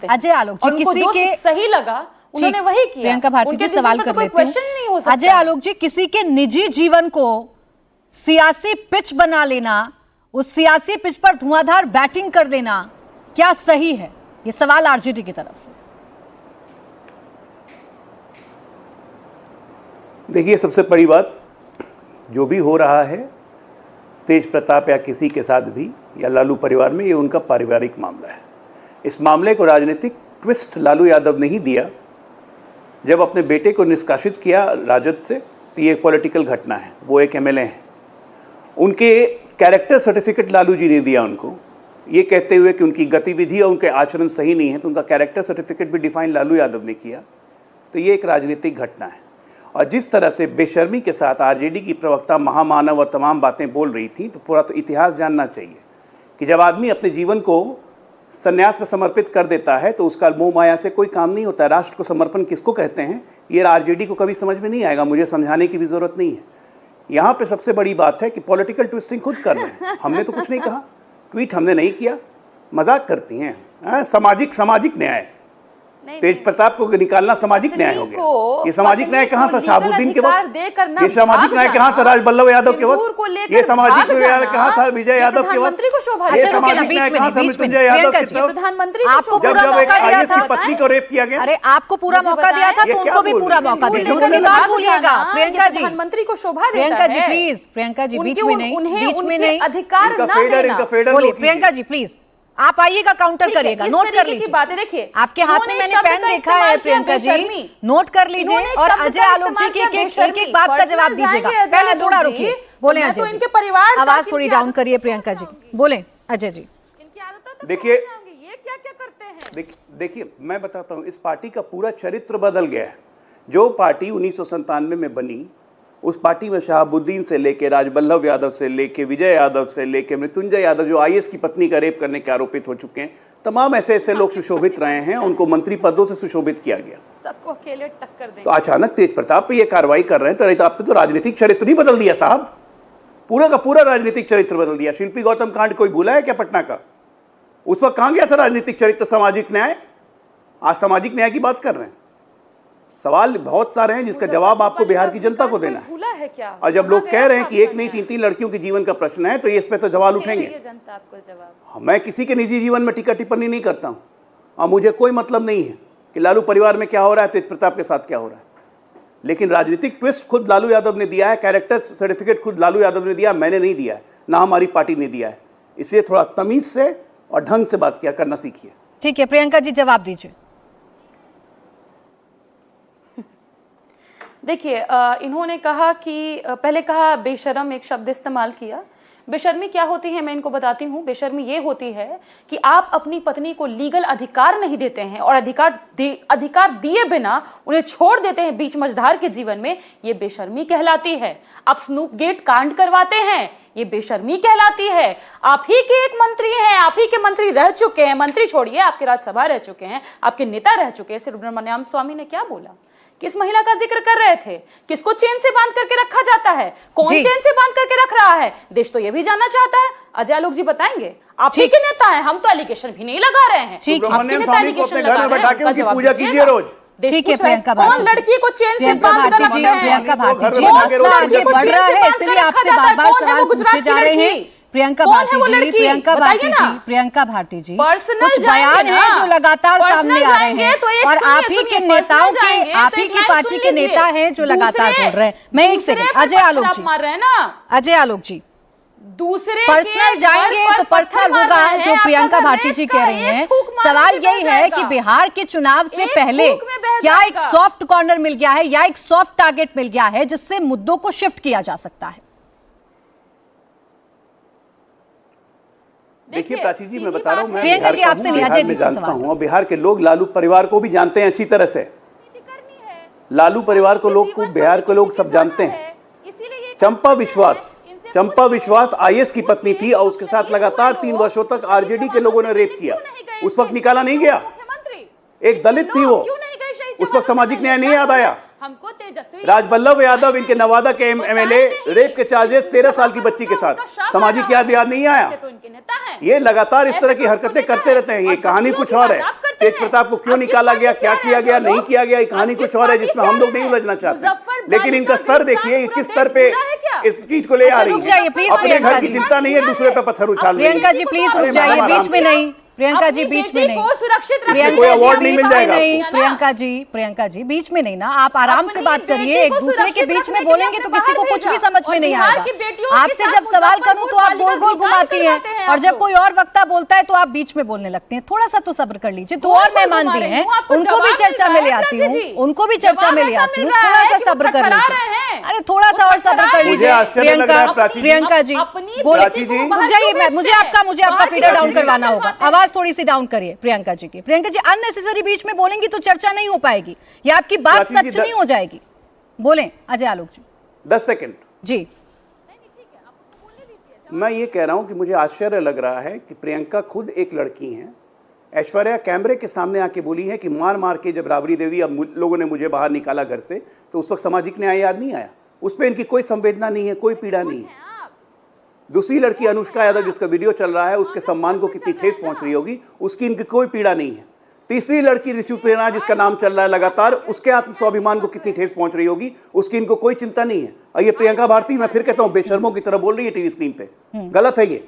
मानते हैं। अजय आलोक जी, किसी के सही लगा उन्होंने वही किया। प्रियंका भारती जी सवाल कर लेते हैं। अजय आलोक जी, किसी के निजी जीवन को सियासी पिच बना लेना, उस सियासी पिच पर धुआंधार बैटिंग कर देना, क्या सही है? ये सवाल आरजेडी की तरफ से। देखिए, सबसे बड़ी बात जो भी हो रहा है तेज प्रताप या किसी के साथ भी या लालू परिवार में, ये उनका पारिवारिक मामला है। इस मामले को राजनीतिक ट्विस्ट लालू यादव ने ही दिया। जब अपने बेटे को निष्कासित किया राजद से, तो ये एक पॉलिटिकल घटना है। वो एक एमएलए हैं, उनके कैरेक्टर सर्टिफिकेट लालू जी ने दिया उनको, ये कहते हुए कि उनकी गतिविधि और उनके आचरण सही नहीं है, तो उनका कैरेक्टर सर्टिफिकेट भी डिफाइन लालू यादव ने किया। तो ये एक राजनीतिक घटना है। और जिस तरह से बेशर्मी के साथ आरजेडी की प्रवक्ता महामानव और तमाम बातें बोल रही थी, तो पूरा तो इतिहास जानना चाहिए कि जब आदमी अपने जीवन को संन्यास में समर्पित कर देता है तो उसका मोह माया से कोई काम नहीं होता। राष्ट्र को समर्पण किसको कहते हैं, ये आरजेडी को कभी समझ में नहीं आएगा। मुझे समझाने की भी जरूरत नहीं है। यहाँ पे सबसे बड़ी बात है कि पॉलिटिकल ट्विस्टिंग खुद कर रहे हैं। हमने तो कुछ नहीं कहा, ट्वीट हमने नहीं किया, मजाक करती हैं। सामाजिक न्याय, तेज प्रताप को निकालना सामाजिक न्याय हो गया। ये सामाजिक न्याय कहाँ था शहाबुद्दीन के वक्त? ये सामाजिक न्याय कहाँ था राजबल्लभ यादव के वक्त? ये सामाजिक न्याय कहाँ था विजय यादव के वक्त? ये सामाजिक न्याय कहाँ था मृत्युंजय यादव के वक्त? प्रधानमंत्री जब एक आईएएस की पत्नी को रेप किया गया। अरे आपको पूरा मौका दिया था, तो उनको भी पूरा मौका देना। प्रियंका जी, प्रधानमंत्री को शोभा देता प्रियंका जी है। प्लीज, प्रियंका जी बीच में नहीं, बीच में नहीं, अधिकार ना देना। बोलिए प्रियंका जी प्लीज, आप आइएगा, काउंटर करिएगा, नोट कर लीजिए। बातें देखिए, आपके हाथ में मैंने पेन देखा है प्रियंका जी, नोट कर लीजिए। और अजय आलोक जी की एक बात का जवाब दीजिएगा। पहले थोड़ा रुकिए, बोले अजय जी, इनके परिवार, आवाज थोड़ी डाउन करिए प्रियंका जी, बोले अजय जी। देखिए, ये क्या क्या करते हैं? देखिए मैं बताता हूँ, इस पार्टी का पूरा चरित्र बदल गया है। जो पार्टी 1997 में बनी, उस पार्टी में शहाबुद्दीन से लेके राजबल्लभ यादव से लेके विजय यादव से लेके मृत्युंजय यादव, जो आईएएस की पत्नी का रेप करने के आरोपित हो चुके हैं, तमाम ऐसे लोग सुशोभित रहे हैं। उनको मंत्री पदों से सुशोभित किया गया। सबको अकेले टक्कर देंगे। तो अचानक तेज प्रताप पे ये कार्रवाई कर रहे हैं, तो आपने तो राजनीतिक चरित्र ही बदल दिया साहब। पूरा का पूरा राजनीतिक चरित्र बदल दिया। शिल्पी गौतम कांड कोई भूला है क्या पटना का? उस वक्त कहां गया था राजनीतिक चरित्र, सामाजिक न्याय? आज सामाजिक न्याय की बात कर रहे हैं। सवाल बहुत सारे हैं जिसका जवाब आपको बिहार की जनता को देना है। और जब लोग कह रहे हैं कि एक नहीं 3-3 लड़कियों के जीवन का प्रश्न है, तो इस पे तो सवाल उठेंगे। जनता आपको जवाब। मैं किसी के निजी जीवन में टीका टिप्पणी नहीं करता हूं, और मुझे कोई मतलब नहीं है कि लालू परिवार में क्या हो रहा है, तेज प्रताप के साथ क्या हो रहा है। लेकिन राजनीतिक ट्विस्ट खुद लालू यादव ने दिया है, कैरेक्टर सर्टिफिकेट खुद लालू यादव ने दिया, मैंने नहीं दिया है, ना हमारी पार्टी ने दिया है। इसलिए थोड़ा तमीज से और ढंग से बात किया करना सीखिए। ठीक है प्रियंका जी, जवाब दीजिए। देखिए, इन्होंने कहा कि पहले कहा बेशर्म, एक शब्द इस्तेमाल किया। बेशर्मी क्या होती है मैं इनको बताती हूँ। बेशर्मी ये होती है कि आप अपनी पत्नी को लीगल अधिकार नहीं देते हैं और अधिकार दिए बिना उन्हें छोड़ देते हैं बीच मझधार के जीवन में। ये बेशर्मी कहलाती है। आप स्नूप गेट कांड करवाते हैं, ये बेशर्मी कहलाती है। आप ही के एक मंत्री हैं, आप ही के मंत्री रह चुके हैं, मंत्री छोड़िए, आपके राज्यसभा रह चुके हैं, आपके नेता रह चुके हैं। सुब्रमण्यम स्वामी ने क्या बोला? किस महिला का जिक्र कर रहे थे? किसको चेन से बांध करके रखा जाता है? कौन चेन से बांध करके रख रहा है? देश तो ये भी जानना चाहता है। अजय आलोक जी बताएंगे। आप ही के नेता हैं, हम तो एलिगेशन भी नहीं लगा रहे हैं। आपके नेता एलिगेशन लगा रहे हैं, उनकी पूजा कीजिए रोज। ठीक है प्रियंका, कौन लड़की को चेन से बांध कर रखते हैं? प्रियंका भारती जी, मसला आगे बढ़ रहा है, इसलिए आपसे बार-बार सवाल पूछे जा रहे हैं। प्रियंका भारती जी, प्रियंका भारती जी, कुछ बयान हैं जो लगातार सामने आ रहे हैं, और आप ही के नेताओं के, आप ही की पार्टी के नेता हैं जो लगातार बोल रहे हैं। मैं एक सेकंड, अजय आलोक जी, अजय आलोक जी, दूसरे पर्सनल जाएंगे तो पर्सनल होगा जो प्रियंका भारती जी कह रही हैं। सवाल यही है कि बिहार के चुनाव से पहले क्या एक सॉफ्ट कॉर्नर मिल गया है या एक सॉफ्ट टारगेट मिल गया है जिससे मुद्दों को शिफ्ट किया जा सकता है? देखिए प्राची जी, मैं बता रहा हूँ, मैं प्रियंका जी आपसे नहीं, अजय जी से जानता हूँ, और बिहार के लोग लालू परिवार को भी जानते हैं अच्छी तरह से। लालू परिवार को लोग को बिहार के लोग सब जानते हैं। चंपा विश्वास आईएएस की पत्नी थी और उसके साथ लगातार 3 वर्षों तक आरजेडी के लोगों ने रेप किया। उस वक्त निकाला नहीं गया। एक दलित थी वो, उस वक्त सामाजिक न्याय नहीं याद आया। राजबल्लभ यादव इनके नवादा के एमएलए रेप के चार्जेस 13 साल की बच्ची के साथ, सामाजिक याद नहीं आया। ये लगातार इस तरह की हरकतें करते रहते हैं। ये कहानी कुछ और है। तेज प्रताप को क्यों निकाला गया, क्या किया गया, नहीं किया गया, ये कहानी कुछ और है जिसमें हम लोग नहीं उलझना चाहते। लेकिन इनका स्तर देखिए किस स्तर पे इस चीज को ले आ रही है। अपने घर की चिंता नहीं है, दूसरे पे पत्थर उछाल रही है। प्रियंका जी प्लीज रुक जाइए, बीच में नहीं प्रियंका जी, बीच में नहीं, सुरक्षित कोई अवार्ड नहीं मिल जाएगा। प्रियंका जी बीच में नहीं ना, आप आराम से बात करिए। एक दूसरे के बीच में बोलेंगे तो किसी को कुछ भी समझ में नहीं आएगा। आपसे जब सवाल करूं तो आप गोल गोल घुमाती हैं, और जब कोई और वक्ता बोलता है तो आप बीच में बोलने लगती हैं। थोड़ा सा तो सब्र कर लीजिए। दो और मेहमान भी हैं, उनको भी चर्चा में ले आती हूँ, उनको भी चर्चा में ले आती हूँ। थोड़ा सा सब्र कर लीजिए। अरे थोड़ा सा और सब्र कर लीजिए। प्रियंका जी बोलिए, मुझे आपका फीडर डाउन करवाना होगा। आवाज थोड़ी सी डाउन करिए प्रियंका जी की। प्रियंका जी अननेसेसरी बीच में बोलेंगी तो चर्चा नहीं हो पाएगी, या आपकी बात सच नहीं हो जाएगी। बोलें अजय आलोक जी। 10 सेकंड जी। मैं ये कह रहा हूं कि मुझे आश्चर्य लग रहा है कि प्रियंका खुद एक लड़की हैं। ऐश्वर्या कैमरे के सामने आके बोली है कि मार मार के जब राबड़ी देवी अब लोगों ने मुझे बाहर निकाला घर से, तो उस वक्त सामाजिक न्याय याद नहीं आया। उस पर इनकी कोई संवेदना नहीं है, कोई पीड़ा नहीं है। दूसरी लड़की अनुष्का यादव जिसका वीडियो चल रहा है, उसके सम्मान को कितनी ठेस पहुंच रही होगी, उसकी इनकी कोई पीड़ा नहीं है। तीसरी लड़की ऋषि सेना जिसका नाम चल रहा है लगातार, उसके आत्म स्वाभिमान को कितनी ठेस पहुंच रही होगी, उसकी इनको कोई चिंता नहीं है। और ये प्रियंका भारती, मैं फिर कहता हूं, बेशर्मों की तरह बोल रही है टीवी स्क्रीन पे। गलत है ये।